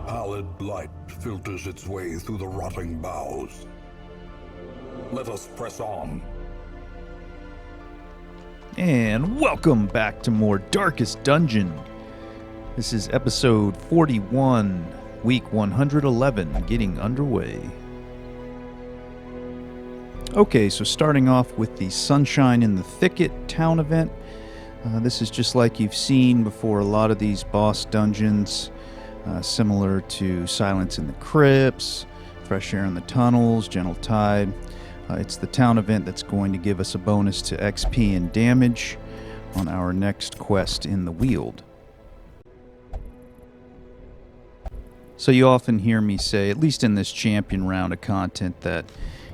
pallid light filters its way through the rotting boughs. Let us press on. And welcome back to more Darkest Dungeon. This is episode 41, week 111, getting underway. Okay, so starting off with the Sunshine in the Thicket town event. This is just like you've seen before a lot of these boss dungeons, similar to Silence in the Crypts, Fresh Air in the Tunnels, Gentle Tide. It's the town event that's going to give us a bonus to XP and damage on our next quest in the Weald. So you often hear me say, at least in this champion round of content, that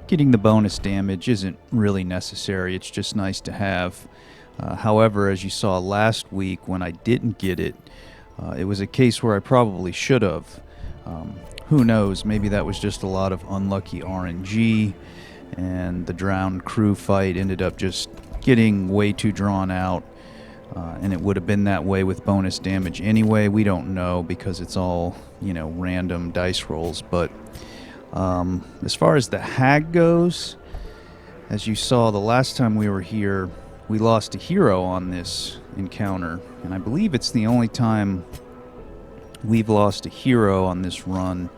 getting the bonus damage isn't really necessary. It's just nice to have. However, as you saw last week when I didn't get it, it was a case where I probably should have. Who knows, maybe that was just a lot of unlucky RNG, and the drowned crew fight ended up just getting way too drawn out, and it would have been that way with bonus damage anyway. We don't know because it's all, random dice rolls. But as far as the Hag goes, as you saw the last time we were here, we lost a hero on this encounter, and I believe it's the only time we've lost a hero on this run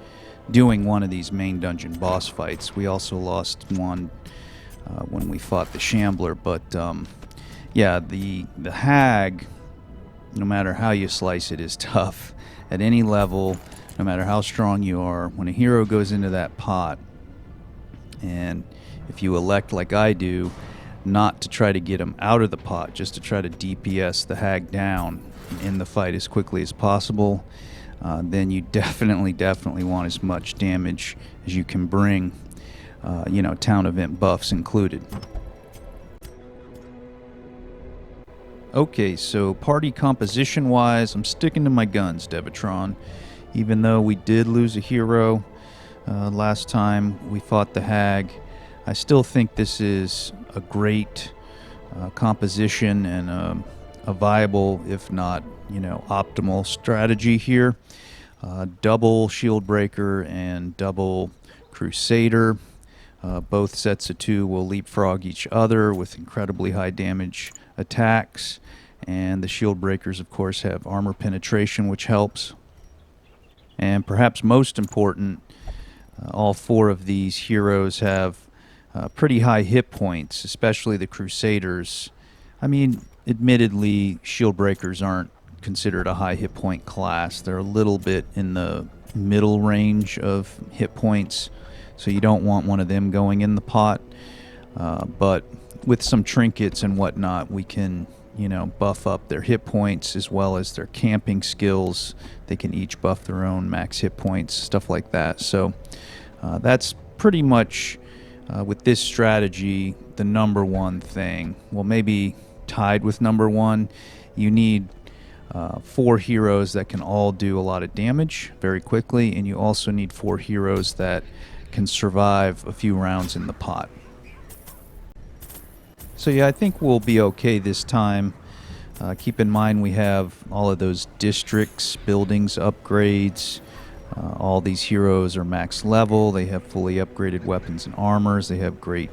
doing one of these main dungeon boss fights. We also lost one when we fought the Shambler, but the Hag, no matter how you slice it, is tough at any level. No matter how strong you are, when a hero goes into that pot, and if you elect, like I do, not to try to get him out of the pot, just to try to DPS the Hag down in the fight as quickly as possible, then you definitely want as much damage as you can bring, town event buffs included. Okay, so party composition-wise, I'm sticking to my guns, Devatron. Even though we did lose a hero last time we fought the Hag, I still think this is a great composition and a viable, if not, optimal strategy here. Double Shieldbreaker and double Crusader. Both sets of two will leapfrog each other with incredibly high damage attacks. And the Shieldbreakers, of course, have armor penetration, which helps. And perhaps most important, all four of these heroes have pretty high hit points, especially the Crusaders. I mean, admittedly, Shieldbreakers aren't considered a high hit point class. They're a little bit in the middle range of hit points, so you don't want one of them going in the pot. But with some trinkets and whatnot, we can buff up their hit points as well as their camping skills. They can each buff their own max hit points, stuff like that. So that's pretty much, with this strategy, the number one thing. Well, maybe tied with number one. You need 4 heroes that can all do a lot of damage very quickly, and you also need 4 heroes that can survive a few rounds in the pot. So yeah, I think we'll be okay this time. Keep in mind we have all of those districts, buildings, upgrades. All these heroes are max level. They have fully upgraded weapons and armors. They have great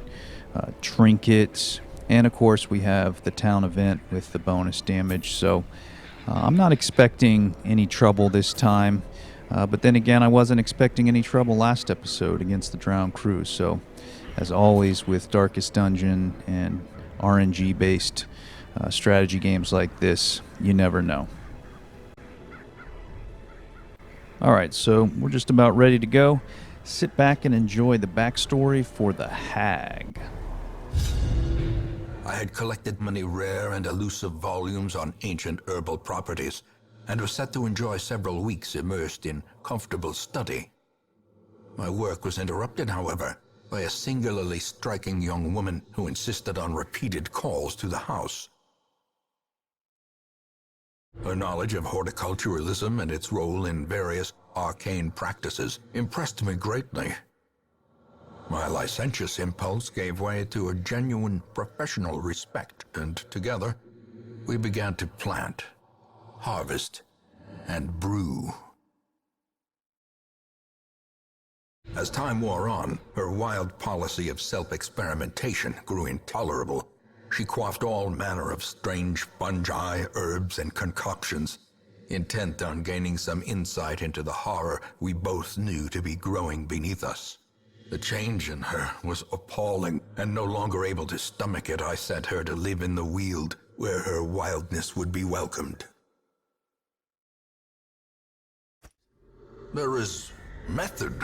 trinkets. And of course we have the town event with the bonus damage. So I'm not expecting any trouble this time. But then again, I wasn't expecting any trouble last episode against the drowned crew. So as always with Darkest Dungeon and RNG-based strategy games like this, you never know. Alright, so we're just about ready to go. Sit back and enjoy the backstory for the Hag. I had collected many rare and elusive volumes on ancient herbal properties, and was set to enjoy several weeks immersed in comfortable study. My work was interrupted, however, by a singularly striking young woman who insisted on repeated calls to the house. Her knowledge of horticulturalism and its role in various arcane practices impressed me greatly. My licentious impulse gave way to a genuine professional respect, and together we began to plant, harvest, and brew. As time wore on, her wild policy of self-experimentation grew intolerable. She quaffed all manner of strange fungi, herbs, and concoctions, intent on gaining some insight into the horror we both knew to be growing beneath us. The change in her was appalling, and no longer able to stomach it, I sent her to live in the Weald, where her wildness would be welcomed. There is method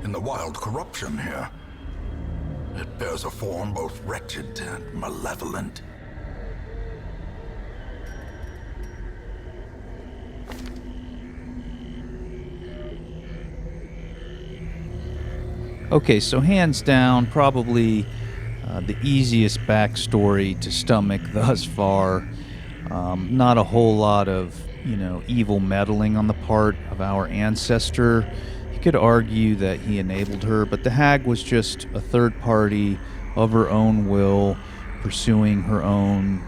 in the wild corruption here. It bears a form both wretched and malevolent. Okay, so hands down, probably the easiest backstory to stomach thus far. Not a whole lot of, evil meddling on the part of our ancestor. You could argue that he enabled her, but the hag was just a third party of her own will, pursuing her own,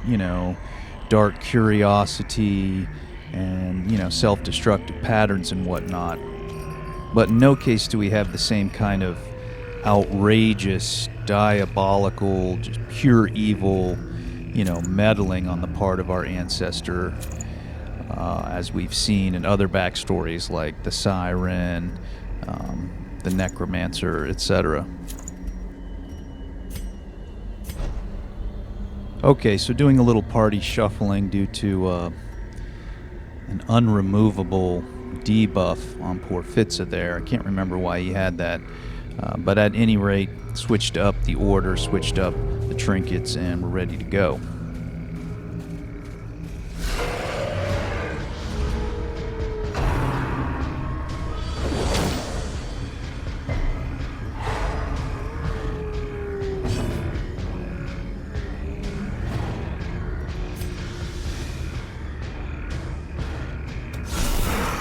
dark curiosity and, self-destructive patterns and whatnot. But in no case do we have the same kind of outrageous, diabolical, just pure evil, meddling on the part of our ancestor, as we've seen in other backstories like the Siren, the Necromancer, etc. Okay, so doing a little party shuffling due to an unremovable debuff on poor Fitza there. I can't remember why he had that. But at any rate, switched up the order, switched up the trinkets, and we're ready to go.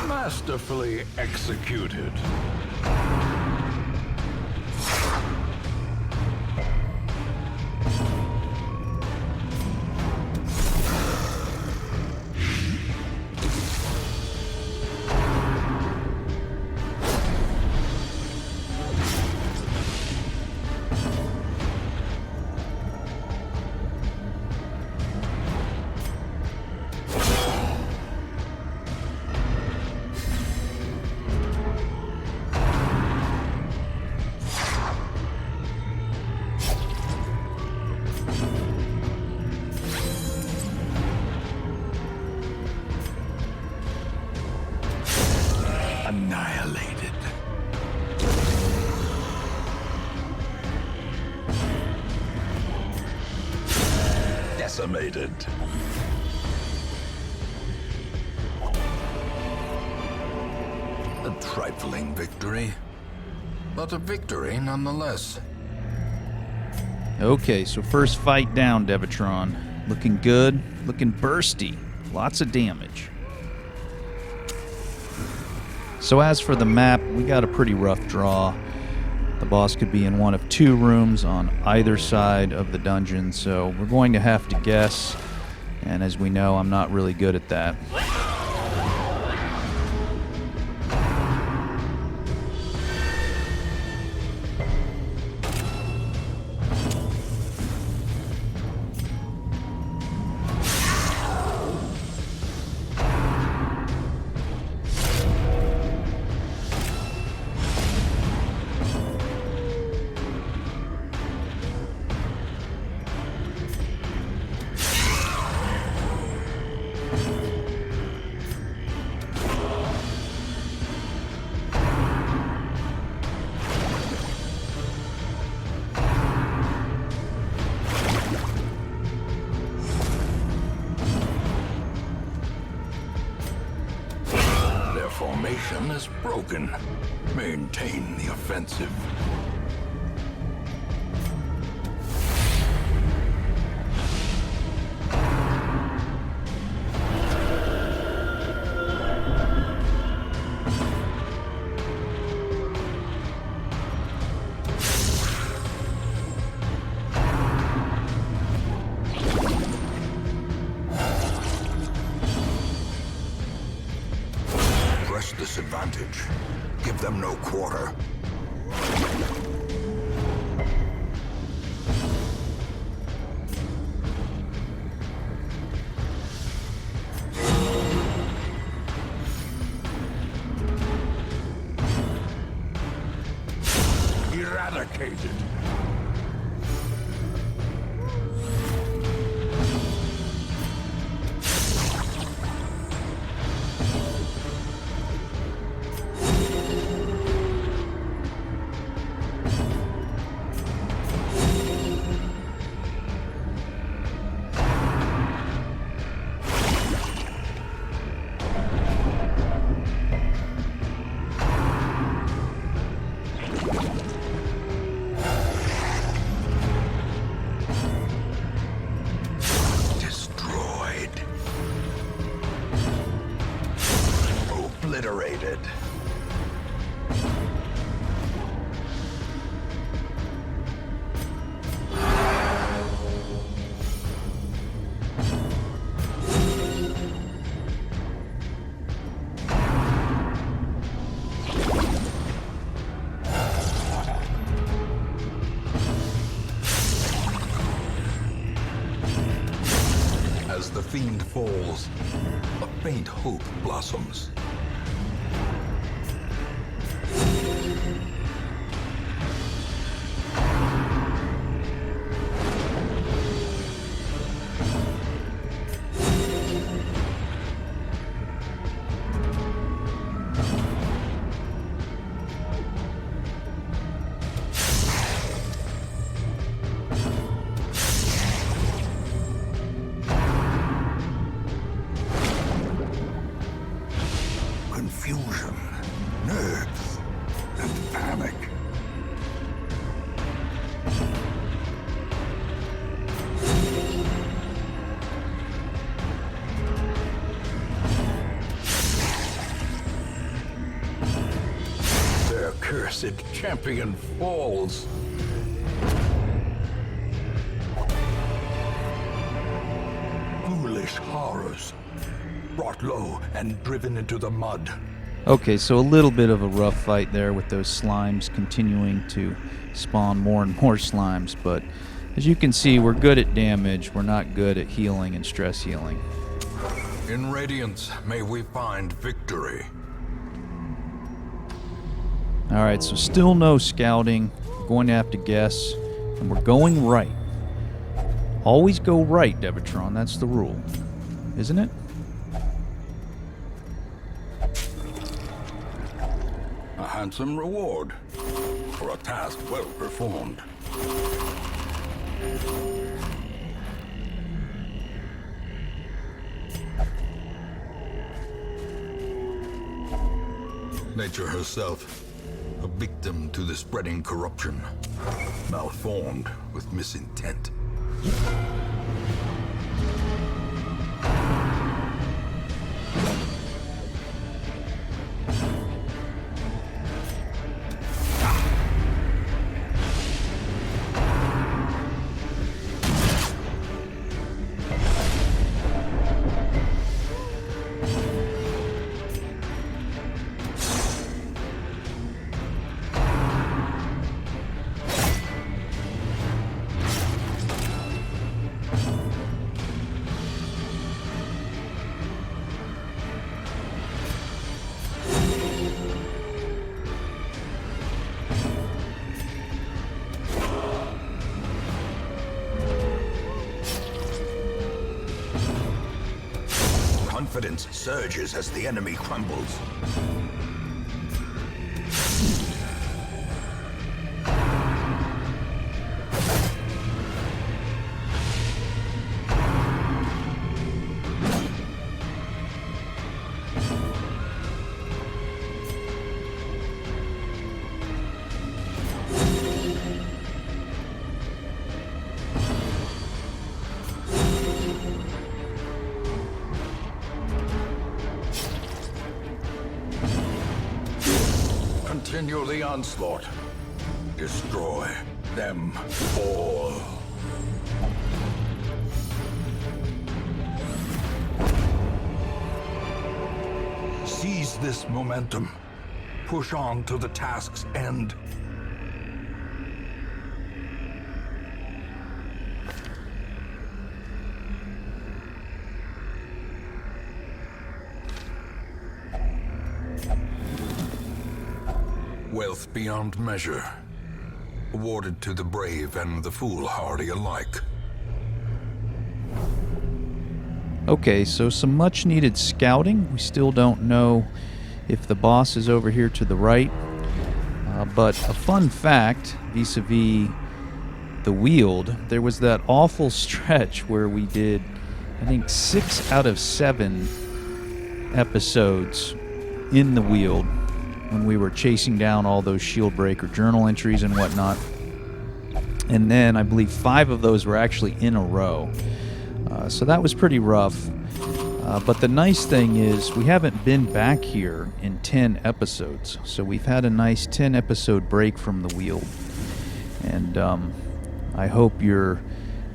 Masterfully executed. Annihilated. Decimated. A trifling victory, but a victory nonetheless. Okay, so first fight down, Devatron. Looking good, looking bursty, lots of damage. So as for the map, we got a pretty rough draw. The boss could be in one of two rooms on either side of the dungeon, so we're going to have to guess. And as we know, I'm not really good at that. Formation is broken. Maintain the offensive. Disadvantage. Give them no quarter. Eradicated. Obliterated. As the fiend falls, a faint hope blossoms. Confusion, nerves, and panic. Their cursed champion falls. Foolish horrors, brought low and driven into the mud. Okay, so a little bit of a rough fight there with those slimes continuing to spawn more and more slimes, but as you can see, we're good at damage. We're not good at healing and stress healing. In Radiance, may we find victory. Alright, so still no scouting. We're going to have to guess, and we're going right. Always go right, Devatron. That's the rule. Isn't it? A handsome reward for a task well performed. Nature herself, a victim to the spreading corruption, malformed with misintent. Confidence surges as the enemy crumbles. Continue the onslaught. Destroy them all. Seize this momentum. Push on to the task's end. Wealth beyond measure, awarded to the brave and the foolhardy alike. Okay, so some much needed scouting. We still don't know if the boss is over here to the right. But a fun fact vis-a-vis the Weald, there was that awful stretch where we did, I think, 6 out of 7 episodes in the Weald when we were chasing down all those shield breaker journal entries and whatnot. And then I believe 5 of those were actually in a row. So that was pretty rough. But the nice thing is we haven't been back here in 10 episodes. So we've had a nice 10 episode break from the Weald. And I hope you're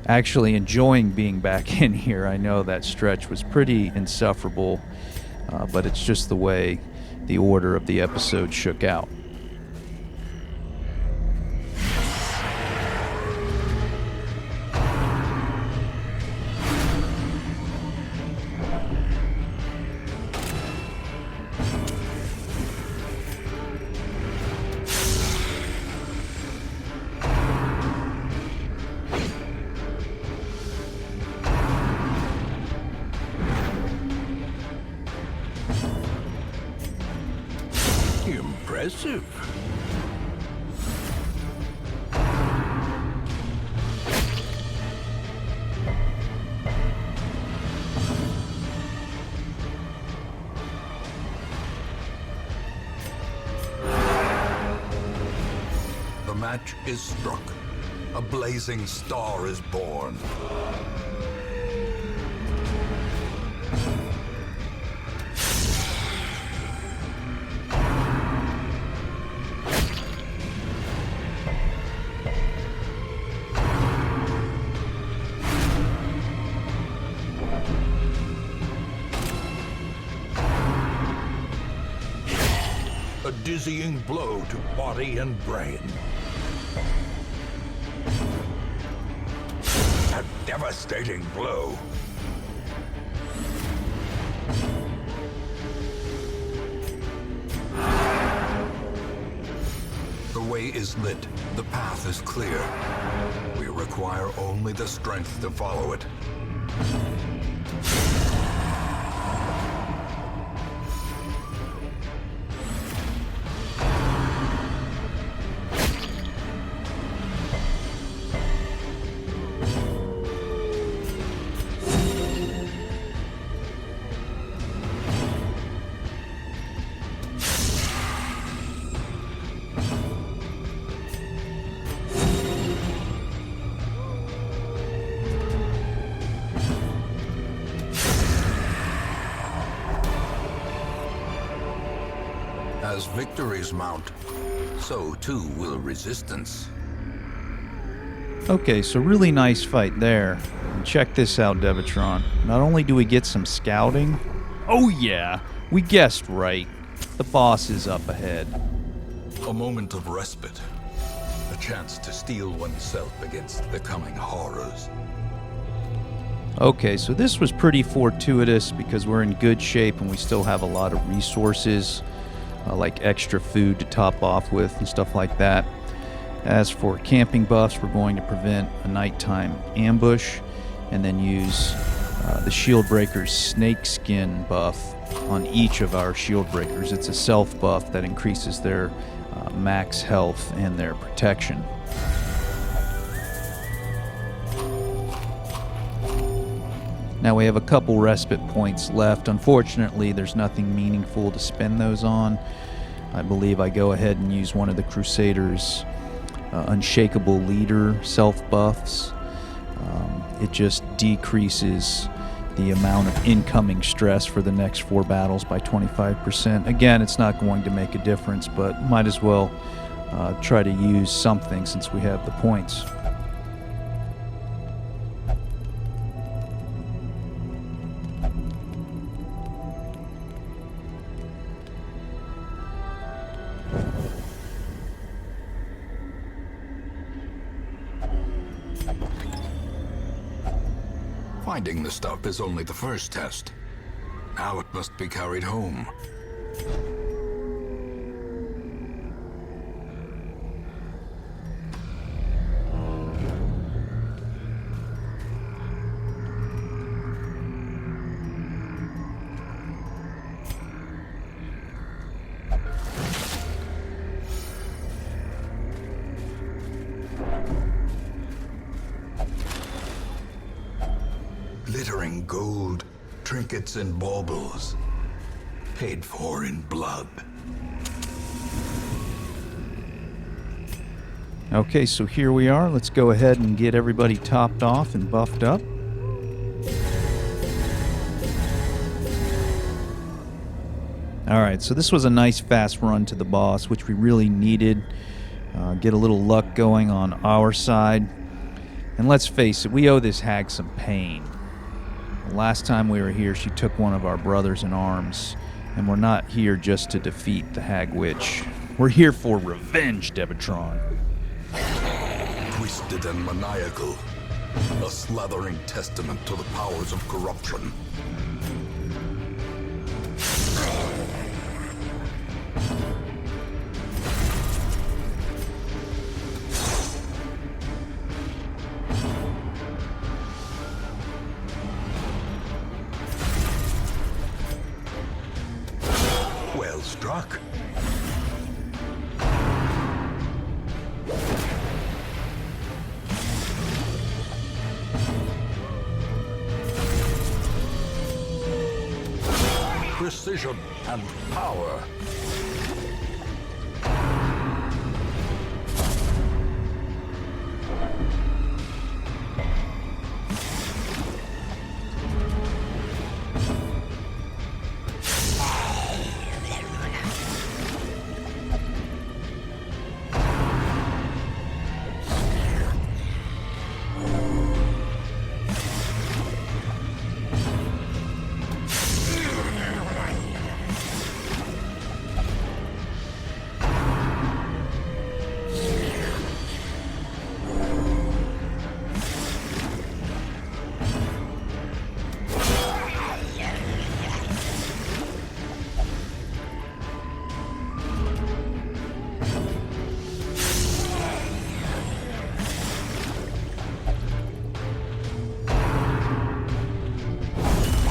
actually enjoying being back in here. I know that stretch was pretty insufferable, but it's just the way the order of the episode shook out. Impressive. The match is struck. A blazing star is born. A dizzying blow to body and brain. A devastating blow. The way is lit. The path is clear. We require only the strength to follow it. As victories mount, so too will resistance. Okay, so really nice fight there. And check this out, Devatron. Not only do we get some scouting, oh yeah, we guessed right. The boss is up ahead. A moment of respite. A chance to steel oneself against the coming horrors. Okay, so this was pretty fortuitous because we're in good shape and we still have a lot of resources, like extra food to top off with and stuff like that. As for camping buffs, we're going to prevent a nighttime ambush and then use the Shield Breaker's Snake Skin buff on each of our Shield Breakers. It's a self buff that increases their max health and their protection. Now we have a couple respite points left. Unfortunately, there's nothing meaningful to spend those on. I believe I go ahead and use one of the Crusaders' Unshakable Leader self-buffs. It just decreases the amount of incoming stress for the next 4 battles by 25%. Again, it's not going to make a difference, but might as well try to use something since we have the points. Finding the stuff is only the first test. Now it must be carried home. glittering gold, trinkets and baubles, paid for in blood. Okay, so here we are. Let's go ahead and get everybody topped off and buffed up. Alright, so this was a nice fast run to the boss, which we really needed. Get a little luck going on our side. And let's face it, we owe this hag some pain. The last time we were here, she took one of our brothers in arms. And we're not here just to defeat the Hag Witch. We're here for revenge, Devatron. Twisted and maniacal, a slathering testament to the powers of corruption. Well struck. Precision and power.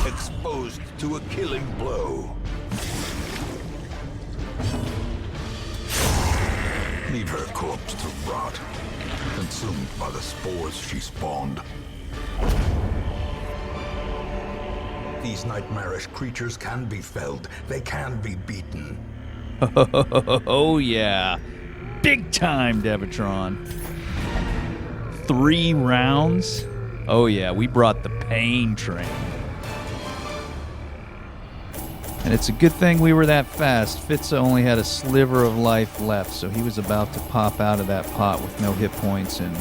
Exposed to a killing blow. Leave her corpse to rot, consumed by the spores she spawned. These nightmarish creatures can be felled. They can be beaten. Oh yeah. Big time, Devatron. 3 rounds? Oh yeah, we brought the pain train. And it's a good thing we were that fast. Fitza only had a sliver of life left, so he was about to pop out of that pot with no hit points and,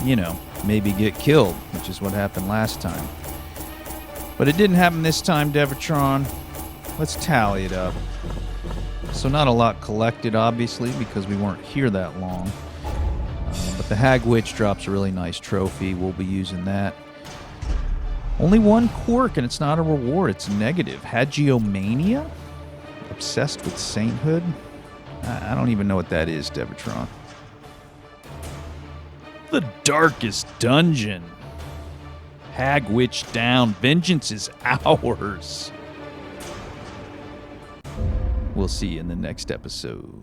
you know, maybe get killed, which is what happened last time. But it didn't happen this time, Devatron. Let's tally it up. So not a lot collected, obviously, because we weren't here that long. But the Hag Witch drops a really nice trophy. We'll be using that. Only 1 quirk, and it's not a reward. It's negative. Hagiomania? Obsessed with sainthood? I don't even know what that is, Devatron. The darkest dungeon. Hag Witch down. Vengeance is ours. We'll see you in the next episode.